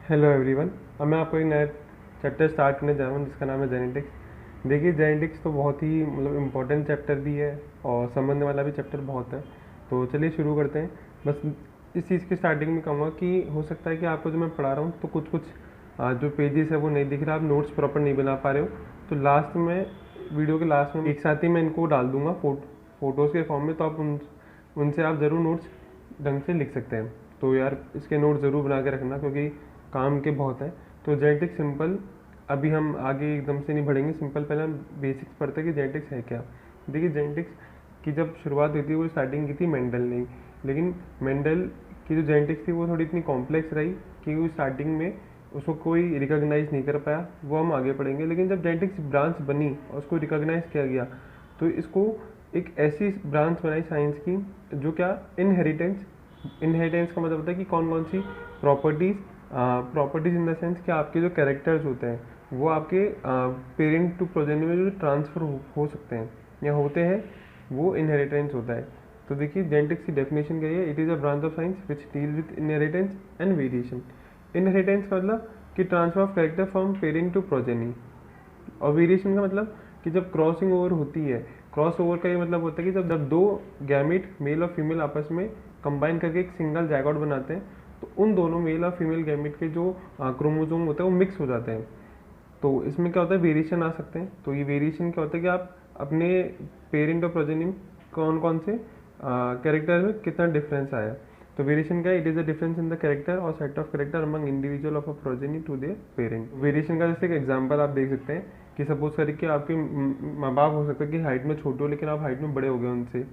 Hello everyone. अब मैं आपको एक नया चैप्टर स्टार्ट करने जा रहा हूँ जिसका नाम है जेनेटिक्स। देखिए, जेनेटिक्स तो बहुत ही इम्पोर्टेंट चैप्टर भी है और समझने वाला भी चैप्टर बहुत है। तो चलिए शुरू करते हैं। बस इस चीज़ की स्टार्टिंग में कहूँगा कि हो सकता है कि आपको जो मैं पढ़ा रहा हूँ तो कुछ कुछ जो पेजेस है वो नहीं दिख रहा, आप नोट्स प्रॉपर नहीं बना पा रहे हो। तो लास्ट में, वीडियो के लास्ट में एक साथ ही मैं इनको डाल दूंगा फोटोज़ के फॉर्म में, तो आप उनसे आप ज़रूर नोट्स ढंग से लिख सकते हैं। तो यार इसके नोट ज़रूर बना के रखना क्योंकि काम के बहुत है। तो जेनेटिक्स सिंपल, अभी हम आगे एकदम से नहीं बढ़ेंगे, सिंपल पहले हम बेसिक्स पढ़ते हैं कि जेनेटिक्स है क्या। देखिए, जेनेटिक्स की जब शुरुआत हुई थी वो स्टार्टिंग की थी मेंडल ने, लेकिन मेंडल की जो जेनेटिक्स थी वो थोड़ी इतनी कॉम्प्लेक्स रही कि वो स्टार्टिंग में उसको कोई रिकॉग्नाइज नहीं कर पाया। वो हम आगे पढ़ेंगे। लेकिन जब जेनेटिक्स ब्रांच बनी और उसको रिकॉग्नाइज किया गया तो इसको एक ऐसी ब्रांच बनाई साइंस की जो क्या, इनहेरिटेंस का मतलब होता है कि कौन कौन सी प्रॉपर्टीज़ इन द सेंस कि आपके जो कैरेक्टर्स होते हैं वो आपके पेरेंट टू प्रोजेनी में जो ट्रांसफ़र हो सकते हैं या होते हैं, वो इनहेरिटेंस होता है। तो देखिए, जेनेटिक्स की डेफिनेशन क्या है? It is a branch of science which deal with inheritance and variation. Inheritance का मतलब कि transfer of character from parent to progeny, और वेरिएशन का मतलब कि जब क्रॉसिंग ओवर होती है। क्रॉस ओवर का ये मतलब होता है कि जब दो गैमेट मेल और फीमेल आपस में कंबाइन करके एक सिंगल जायगोट बनाते हैं तो उन दोनों मेल और फीमेल गैमेट के जो क्रोमोसोम होते हैं वो मिक्स हो जाते हैं। तो इसमें क्या होता है, वेरिएशन आ सकते हैं। तो ये वेरिएशन क्या होता है कि आप अपने पेरेंट और प्रोजेनी में कौन कौन से कैरेक्टर में कितना डिफरेंस आया। तो वेरिएशन का it is the difference in the character और set of character among individual of a progeny to their parent. Variation का जैसे एक एग्जांपल आप देख सकते हैं कि सपोज करिए कि आपके माँ बाप हो सकता है कि हाइट में छोटे हो लेकिन आप हाइट में बड़े हो गए उनसे,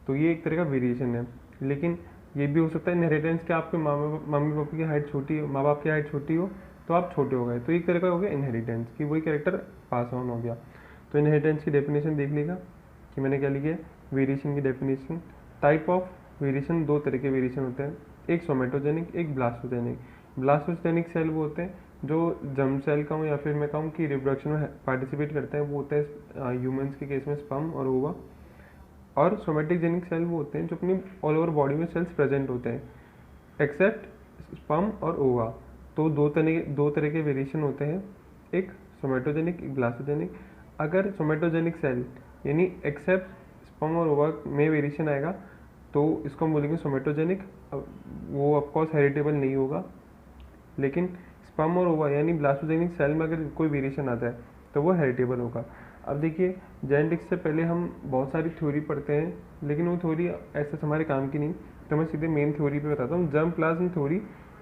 तो ये एक तरह का वेरिएशन है। लेकिन ये भी हो सकता है इनहेरिटेंस कि आपके मम्मी पापा की हाइट छोटी हो, माँ बाप की हाइट छोटी हो तो आप छोटे हो गए, तो एक तरह का हो गया इनहेरिटेंस कि वही कैरेक्टर पास ऑन हो गया। तो इनहेरिटेंस की डेफिनेशन देख लीजिएगा कि मैंने क्या लिखी है। वेरिएशन की डेफिनेशन, टाइप ऑफ वेरिएशन, दो तरह के वेरिएशन होते हैं, एक सोमेटोजेनिक, एक ब्लास्टोजेनिक। ब्लास्टोजेनिक सेल वो होते हैं जो जर्म सेल का हूँ या फिर मैं कहूँ कि रिप्रोडक्शन में पार्टिसिपेट करते हैं, वो होते हैं ह्यूमंस के केस में स्पर्म और ओवा। और सोमेटिक जेनिक सेल वो होते हैं जो अपनी ऑल ओवर बॉडी में सेल्स प्रेजेंट होते हैं एक्सेप्ट स्पर्म और ओवा। तो दो तरह के वेरिएशन होते हैं, एक सोमेटोजेनिक, एक ब्लास्टोजेनिक। अगर सोमेटोजेनिक सेल यानी एक्सेप्ट स्पर्म और ओवा में वेरिएशन आएगा तो इसको हम बोलेंगे सोमेटोजेनिक। वो ऑफकोर्स हेरिटेबल नहीं होगा। लेकिन स्पर्म और ओवा यानी ब्लास्टोजेनिक सेल में अगर कोई वेरिएशन आता है तो वो हेरिटेबल होगा। अब देखिए, जेनेटिक्स से पहले हम बहुत सारी थ्योरी पढ़ते हैं लेकिन वो थ्योरी ऐसे हमारे काम की नहीं। तो मैं सीधे मेन थ्योरी पे बताता हूँ, जर्म प्लाज्म थ्योरी,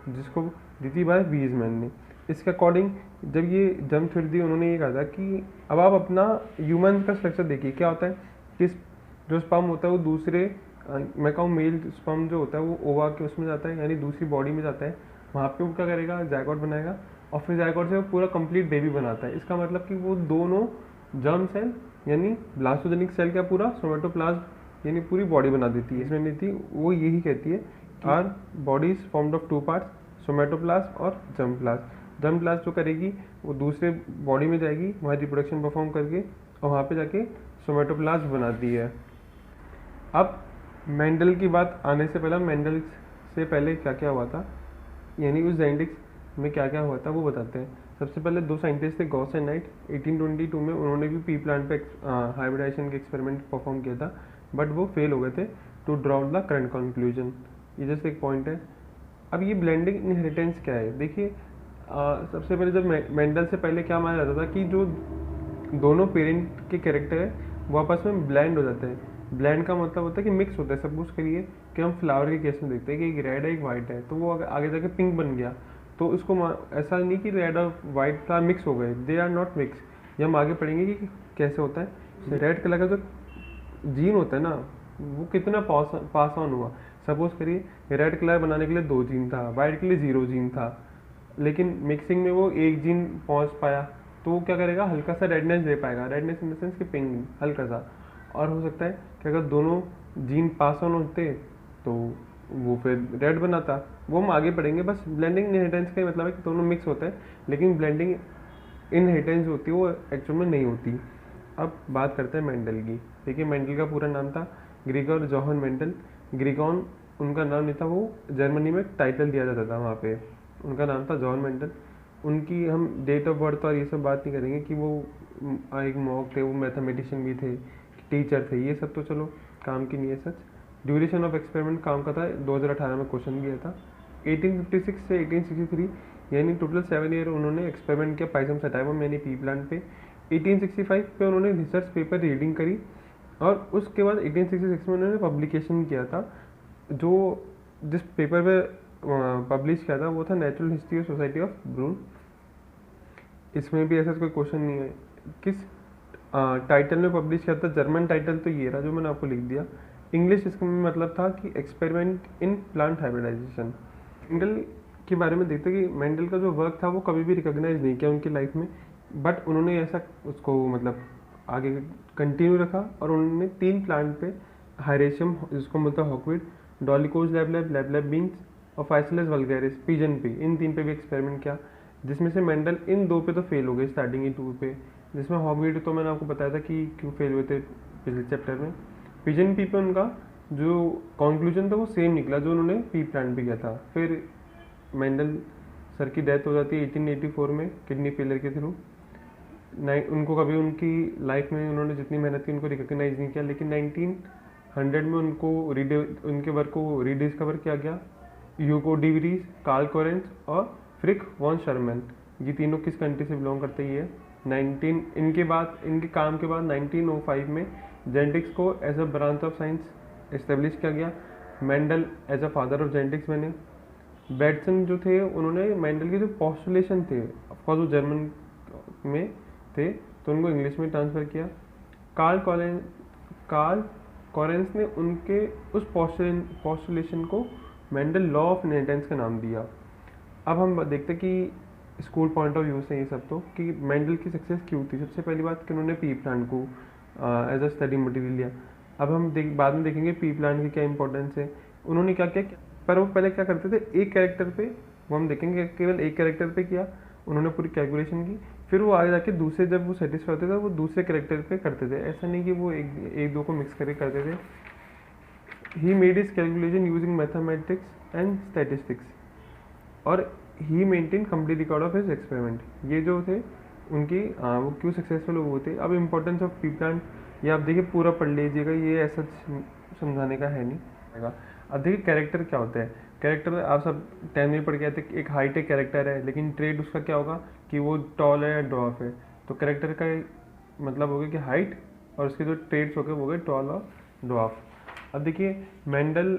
जिसको दी थी बाय वीजमैन ने। इसके अकॉर्डिंग जब ये जर्म थ्योरी दी, उन्होंने ये कहा था कि अब आप अपना ह्यूमन का स्ट्रक्चर देखिए क्या होता है कि जो स्पर्म होता है वो दूसरे, मैं कहूँ मेल स्पर्म जो होता है वो ओवा के उसमें जाता है यानी दूसरी बॉडी में जाता है, वहाँ पे वो क्या करेगा, जायगोट बनाएगा और फिर जायगोट से वो पूरा कंप्लीट बेबी बनाता है। इसका मतलब कि वो दोनों जर्म सेल यानी ब्लास्टोजेनिक सेल का पूरा सोमेटोप्लाज्म यानी पूरी बॉडी बना देती है। इसमें नीति वो यही कहती है कि our body is formed of two parts, somatoplasm और जर्म प्लाज्म। जर्म प्लाज्म जो करेगी वो दूसरे बॉडी में जाएगी, वहाँ रिप्रोडक्शन परफॉर्म करके और वहाँ पे जाके सोमेटोप्लाज्म बनाती है। अब मेंडल की बात आने से पहले, मेंडल से पहले क्या क्या हुआ था यानी उस जेनेटिक्स में क्या क्या हुआ था वो बताते हैं। सबसे पहले दो साइंटिस्ट थे, गॉस एंड नाइट। 1822 में उन्होंने भी पी प्लांट पे हाइब्रिडाइजेशन के एक्सपेरिमेंट परफॉर्म किया था, बट वो फेल हो गए थे to draw the current conclusion. ये जैसे एक पॉइंट है। अब ये ब्लेंडिंग इनहेरिटेंस क्या है, देखिए सबसे पहले जब मेंडल से पहले क्या माना जाता था कि जो दोनों पेरेंट के कैरेक्टर है वो आपस में ब्लेंड हो जाते हैं। ब्लेंड का मतलब होता है कि मिक्स होता है। सपोज करिए कि हम फ्लावर के केस में देखते हैं कि एक रेड है एक वाइट है, तो वो आगे जाके पिंक बन गया, तो इसको ऐसा नहीं कि रेड और वाइट फ्लावर मिक्स हो गए, दे आर नॉट मिक्स। ये हम आगे पढ़ेंगे कि कैसे होता है। रेड कलर का जो जीन होता है ना वो कितना पास ऑन हुआ। सपोज करिए रेड कलर बनाने के लिए 2 जीन था, वाइट के लिए 0 जीन था, लेकिन मिक्सिंग में वो 1 जीन पहुंच पाया, तो वो क्या करेगा, हल्का सा रेडनेस दे पाएगा। रेडनेस इन द सेंस कि पिंक हल्का सा। और हो सकता है कि अगर दोनों जीन पास ऑन होते तो वो फिर रेड बनाता। वो हम आगे पढ़ेंगे। बस ब्लेंडिंग इनहेरिटेंस का मतलब है कि दोनों मिक्स होते हैं, लेकिन ब्लेंडिंग इनहेरिटेंस होती है वो एक्चुअल में नहीं होती। अब बात करते हैं मेंडल की। देखिए, मेंडल का पूरा नाम था ग्रिगोर जोहान मेंडल। ग्रिगॉन उनका नाम नहीं था, वो जर्मनी में टाइटल दिया जाता था वहाँ पे। उनका नाम था जॉन मेंडल। उनकी हम डेट ऑफ बर्थ और ये सब बात नहीं करेंगे कि वो एक मॉक थे, वो मैथमेटिशियन भी थे, टीचर थे, ये सब तो चलो काम की नहीं है सच। ड्यूरेशन ऑफ एक्सपेरिमेंट काम का था, 2018 में क्वेश्चन गया था। 1856 से 1863 यानी टोटल 7 ईयर उन्होंने एक्सपेरिमेंट किया पाइसम सटाइवम यानी पी प्लांट पे। 1865 पे उन्होंने रिसर्च पेपर रीडिंग करी और उसके बाद 1866 में उन्होंने पब्लिकेशन किया था। जो जिस पेपर पे पब्लिश किया था वो था natural history of society of Brunn. इसमें भी ऐसा कोई क्वेश्चन नहीं है। किस टाइटल में पब्लिश किया था, जर्मन टाइटल तो ये रहा जो मैंने आपको लिख दिया। इंग्लिश इसका मतलब था कि experiment in plant hybridization. Mendel के बारे में देखते कि मेंडल का जो वर्क था वो कभी भी रिकॉग्नाइज नहीं किया उनकी लाइफ में, बट उन्होंने ऐसा उसको मतलब आगे कंटिन्यू रखा और उन्होंने 3 प्लांट पे हायरेशियम जिसको बोलता है हॉकवीड, डॉलिकोज लैब बीन्स और फाइसिलस वल्गैरिस पिजन पे, इन 3 पे भी एक्सपेरिमेंट किया, जिसमें से मेंडल इन 2 पे तो फेल हो गए स्टार्टिंग ही 2 पे, जिसमें हॉकवीड तो मैंने आपको बताया था कि क्यों फेल हुए थे पिछले चैप्टर में। पिजन पी पे उनका जो कंक्लूजन था वो सेम निकला जो उन्होंने पी प्लांट भी किया था। फिर मेंडल सर की डेथ हो जाती है 1884 में किडनी फेलियर के थ्रू। उनको कभी उनकी लाइफ में उन्होंने जितनी मेहनत की उनको रिकॉग्नाइज नहीं किया, लेकिन 1900 में उनके वर्क को रीडिस्कवर किया गया। Hugo de Vries, Carl Correns और फ्रिक वॉन शर्मन, ये तीनों किस कंट्री से बिलोंग करते ही है। इनके काम के बाद 1905 में जेनेटिक्स को as a branch of science establish किया गया। Mendel as a father of genetics बने। बेटसन जो थे उन्होंने मेंडल के जो पॉस्टुलेशन थे, ऑफकोर्स वो जर्मन में थे तो उनको इंग्लिश में ट्रांसफ़र किया। कार्ल कोरेंस ने उनके उस पॉस्टुलेशन को मेंडल लॉ ऑफ इनहेरिटेंस का नाम दिया। अब हम देखते हैं कि स्कूल पॉइंट ऑफ व्यू से ये सब तो कि मेंडल की सक्सेस क्यों थी। सबसे पहली बात कि उन्होंने पी प्लांट को एज अ स्टडी मटेरियल लिया। अब हम बाद में देखेंगे पी प्लांट की क्या इंपॉर्टेंस है, उन्होंने क्या किया, पर वो पहले क्या करते थे एक कैरेक्टर पे, वो हम देखेंगे केवल एक कैरेक्टर पे किया उन्होंने पूरी कैलकुलेशन की, फिर वो आगे जाके दूसरे जब वो सेटिस्फाई होते थे वो दूसरे कैरेक्टर पे करते थे। ऐसा नहीं कि वो एक दो को मिक्स करके करते थे। He made his calculation using mathematics and statistics और he maintain complete record of his experiment. ये जो थे उनकी वो क्यों सक्सेसफुल हुए थे। अब इम्पोर्टेंस ऑफ पी प्लांट ये आप देखिए पूरा पढ़ लीजिएगा, ये ऐसा समझाने का है नहीं। अब देखिए कैरेक्टर क्या होता है। कैरेक्टर आप सब 10 में पढ़ के आते एक हाइट एक कैरेक्टर है, लेकिन ट्रेड उसका क्या होगा कि वो टॉल है या ड्वार्फ है। तो कैरेक्टर का मतलब हो गया कि हाइट और उसके जो ट्रेड्स हो गए वो गए टॉल और ड्वार्फ। अब देखिए मेंडल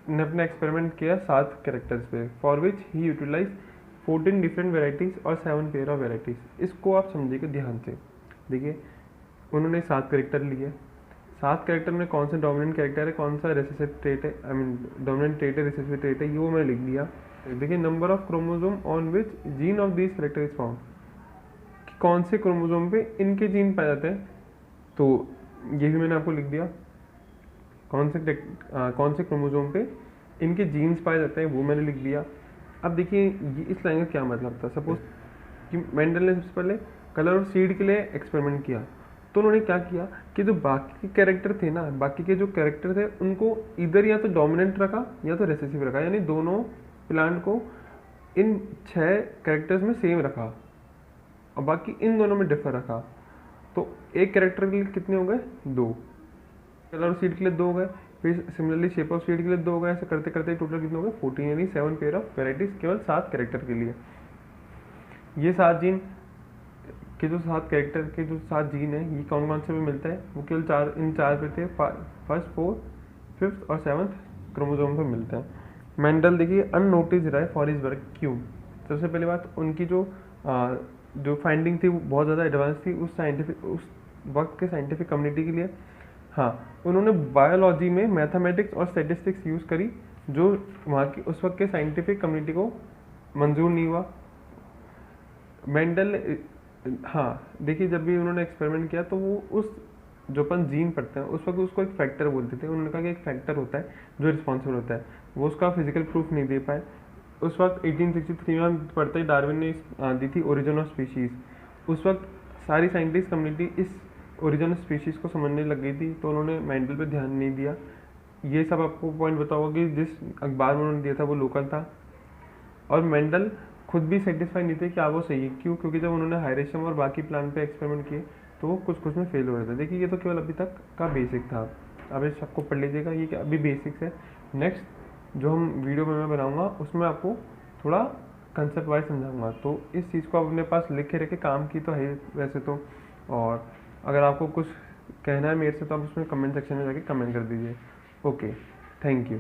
ने अपना एक्सपेरिमेंट किया 7 कैरेक्टर्स पे, for which he utilize 14 different varieties और 7 पेयर ऑफ वेराइटीज़। इसको आप समझिएगा ध्यान से। देखिए उन्होंने 7 कैरेक्टर लिए, 7 कैरेक्टर में कौन सा डोमिनेंट कैरेक्टर है, कौन सा रिसेसिव ट्रेट है, आई मीन डोमिनेंट ट्रेट है, रिसेसिव ट्रेट है, ये वो मैंने लिख दिया। देखिए number of chromosome on which gene of this character is found, कौन से क्रोमोसोम पे इनके जीन पाए जाते हैं, तो ये भी मैंने आपको लिख दिया। कौन से क्रोमोसोम पे इनके जीन्स पाए जाते हैं वो मैंने लिख दिया। अब देखिए इस लाइन का क्या मतलब था। सपोज कि मेंडल ने सबसे पहले कलर और सीड के लिए एक्सपेरिमेंट किया, तो उन्होंने क्या किया कि जो बाकी के कैरेक्टर थे ना, बाकी के जो कैरेक्टर थे उनको इधर या तो डोमिनेंट रखा या तो रिसेसिव रखा, यानी दोनों प्लांट को इन 6 कैरेक्टर्स में सेम रखा और बाकी इन दोनों में डिफर रखा। तो एक कैरेक्टर के लिए कितने हो गए 2, कलर सीड के लिए 2 हो गए, फिर सिमिलरली शेप ऑफ सीड के लिए 2 हो गए। ऐसे करते करते टोटल कितने हो गए 14, यानी 7 पेयर ऑफ वेराइटीज केवल 7 कैरेक्टर के लिए। ये 7 जीन के जो 7 कैरेक्टर के जो 7 जीन है ये कौन कौन से में मिलता है, वो केवल इन 4 पे थे, 1st 4th 5th और 7th क्रोमोसोम पे मिलते हैं। मेंडल देखिए अननोटिस रहा है फॉर हिज वर्क। क्यों? सबसे पहली बात उनकी जो फाइंडिंग थी वो बहुत ज़्यादा एडवांस थी उस वक्त के साइंटिफिक कम्युनिटी के लिए। हाँ, उन्होंने बायोलॉजी में मैथमेटिक्स और स्टैटिस्टिक्स यूज़ करी जो वहाँ की उस वक्त के साइंटिफिक कम्युनिटी को मंजूर नहीं हुआ। मेंडल हाँ देखिए जब भी उन्होंने एक्सपेरिमेंट किया तो वो उस जो अपन जीन पढ़ते हैं उस वक्त उसको एक फैक्टर बोलते थे। उन्होंने कहा कि एक फैक्टर होता है जो रिस्पॉन्सिबल होता है, वो उसका फिजिकल प्रूफ नहीं दे पाए। उस वक्त 1863 में पढ़ते ही डार्विन ने दी थी ओरिजिन ऑफ स्पीशीज़। उस वक्त सारी साइंटिस्ट कम्युनिटी इस ओरिजिन ऑफ स्पीशीज़ को समझने लग गई थी, तो उन्होंने मेंडल पे ध्यान नहीं दिया। ये सब आपको पॉइंट बताओगे कि जिस अखबार में उन्होंने दिया था वो लोकल था। और मेंडल खुद भी सेटिस्फाई नहीं थे कि वो सही है। क्यों? क्योंकि जब उन्होंने हायरेशियम और बाकी प्लांट पे एक्सपेरिमेंट किए तो वो कुछ कुछ में फेल हो रहे थे। देखिए ये तो केवल अभी तक का बेसिक था, अब इस सबको पढ़ लीजिएगा, ये अभी बेसिक्स है। नेक्स्ट जो हम वीडियो में मैं बनाऊंगा उसमें आपको थोड़ा कंसेप्ट वाइज समझाऊंगा। तो इस चीज़ को आप अपने पास लिख के रखे, काम की तो है वैसे तो। और अगर आपको कुछ कहना है मेरे से तो आप उसमें कमेंट सेक्शन में जाके कमेंट कर दीजिए। Okay, thank you.